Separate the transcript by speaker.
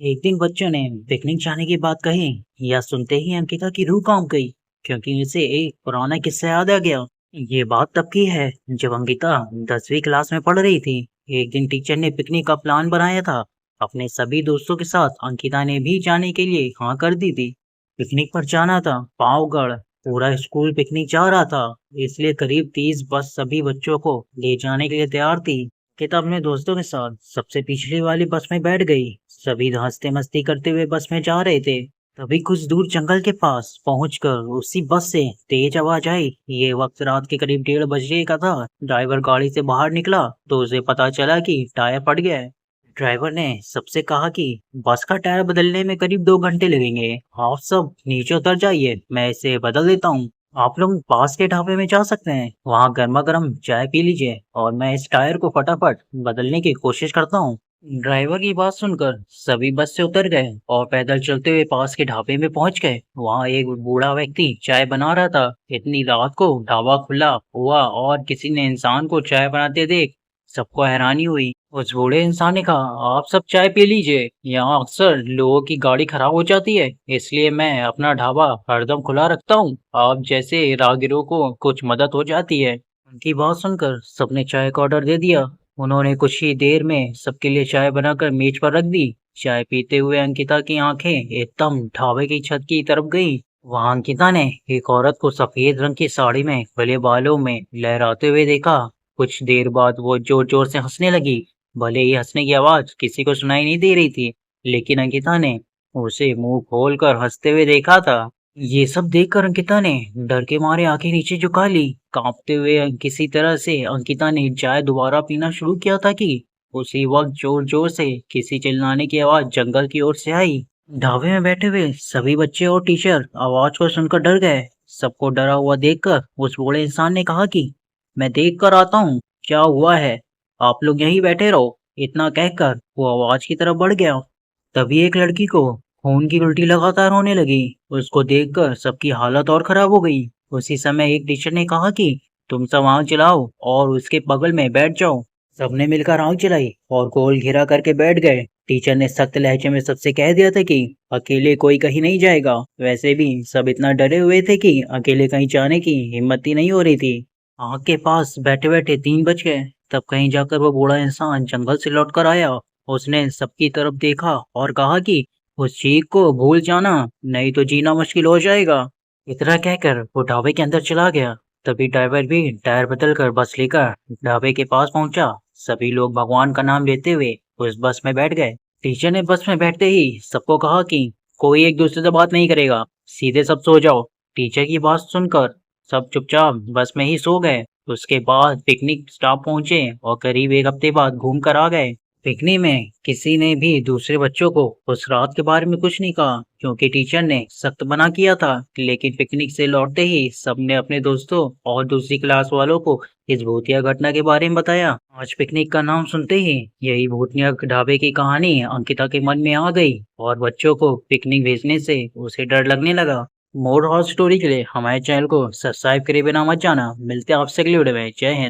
Speaker 1: एक दिन बच्चों ने पिकनिक जाने की बात कही। या सुनते ही अंकिता की रूह कांप गई, क्योंकि उसे एक पुराना किस्सा याद आ गया। ये बात तब की है जब अंकिता 10वीं क्लास में पढ़ रही थी। एक दिन टीचर ने पिकनिक का प्लान बनाया था। अपने सभी दोस्तों के साथ अंकिता ने भी जाने के लिए हाँ कर दी थी। पिकनिक पर जाना था पावगढ़। पूरा स्कूल पिकनिक जा रहा था, इसलिए करीब 30 बस सभी बच्चों को ले जाने के लिए तैयार थी। अंकिता अपने दोस्तों के साथ सबसे पिछली वाली बस में बैठ गई। सभी हंसते मस्ती करते हुए बस में जा रहे थे। तभी कुछ दूर जंगल के पास पहुंचकर उसी बस से तेज आवाज आई। ये वक्त रात के करीब 1:30 बजे का था। ड्राइवर गाड़ी से बाहर निकला तो उसे पता चला कि टायर फट गया है। ड्राइवर ने सबसे कहा कि बस का टायर बदलने में करीब 2 घंटे लगेंगे। आप सब नीचे उतर जाइए, मैं इसे बदल देता हूँ। आप लोग पास के ढाबे में जा सकते हैं, वहाँ गर्मा गर्म चाय पी लीजिए और मैं इस टायर को फटाफट बदलने की कोशिश करता हूँ। ड्राइवर की बात सुनकर सभी बस से उतर गए और पैदल चलते हुए पास के ढाबे में पहुंच गए। वहां एक बूढ़ा व्यक्ति चाय बना रहा था। इतनी रात को ढाबा खुला हुआ और किसी ने इंसान को चाय बनाते देख सबको हैरानी हुई। उस बूढ़े इंसान ने कहा, आप सब चाय पी लीजिए, यहाँ अक्सर लोगों की गाड़ी खराब हो जाती है, इसलिए मैं अपना ढाबा हरदम खुला रखता हूँ। आप जैसे राहगीरों को कुछ मदद हो जाती है। उनकी बात सुनकर सबने चाय का ऑर्डर दे दिया। उन्होंने कुछ ही देर में सबके लिए चाय बनाकर मेज पर रख दी। चाय पीते हुए अंकिता की आंखें एकदम ढाबे की छत की तरफ गई। वहां अंकिता ने एक औरत को सफेद रंग की साड़ी में खुले बालों में लहराते हुए देखा। कुछ देर बाद वो जोर जोर से हंसने लगी। भले ही हंसने की आवाज किसी को सुनाई नहीं दे रही थी, लेकिन अंकिता ने उसे मुंह खोलकर हंसते हुए देखा था। ये सब देखकर अंकिता ने डर के मारे आंखें नीचे झुका ली। कांपते हुए किसी तरह से अंकिता ने चाय दोबारा पीना शुरू किया था कि उसी वक्त जोर जोर से किसी चिल्लाने की आवाज जंगल की ओर से आई। ढाबे में बैठे हुए सभी बच्चे और टीचर आवाज को सुनकर डर गए। सबको डरा हुआ देखकर उस बूढ़े इंसान ने कहा कि मैं देख कर आता हूँ क्या हुआ है, आप लोग यहीं बैठे रहो। इतना कहकर वो आवाज की तरफ बढ़ गया। तभी एक लड़की को खून की उल्टी लगातार होने लगी। उसको देखकर सबकी हालत और खराब हो गई। उसी समय एक टीचर ने कहा कि तुम सब आग जलाओ और उसके बगल में बैठ जाओ। सबने मिलकर आग जलाई और गोल घेरा करके बैठ गए। टीचर ने सख्त लहजे में सबसे कह दिया था कि अकेले कोई कहीं नहीं जाएगा। वैसे भी सब इतना डरे हुए थे कि अकेले कहीं जाने की हिम्मत ही नहीं हो रही थी। आग के पास बैठे बैठे 3 बज गए। तब कहीं जाकर वो बूढ़ा इंसान जंगल से लौट कर आया। उसने सबकी तरफ देखा और कहा कि उस चीख को भूल जाना, नहीं तो जीना मुश्किल हो जाएगा। इतना कहकर वो ढाबे के अंदर चला गया। तभी ड्राइवर भी टायर बदल कर बस लेकर ढाबे के पास पहुंचा। सभी लोग भगवान का नाम लेते हुए उस बस में बैठ गए। टीचर ने बस में बैठते ही सबको कहा कि कोई एक दूसरे से बात नहीं करेगा, सीधे सब सो जाओ। टीचर की बात सुनकर सब चुपचाप बस में ही सो गए। उसके बाद पिकनिक स्टॉप पहुंचे और करीब एक हफ्ते बाद घूम कर आ गए। पिकनिक में किसी ने भी दूसरे बच्चों को उस रात के बारे में कुछ नहीं कहा, क्योंकि टीचर ने सख्त मना किया था। लेकिन पिकनिक से लौटते ही सबने अपने दोस्तों और दूसरी क्लास वालों को इस भूतिया घटना के बारे में बताया। आज पिकनिक का नाम सुनते ही यही भूतिया ढाबे की कहानी अंकिता के मन में आ गई और बच्चों को पिकनिक भेजने से उसे डर लगने लगा। मोर हॉर्स स्टोरी के लिए हमारे चैनल को सब्सक्राइब करे बिना मत जाना। मिलते हैं आपसे अगली वीडियो में। जय हिंद।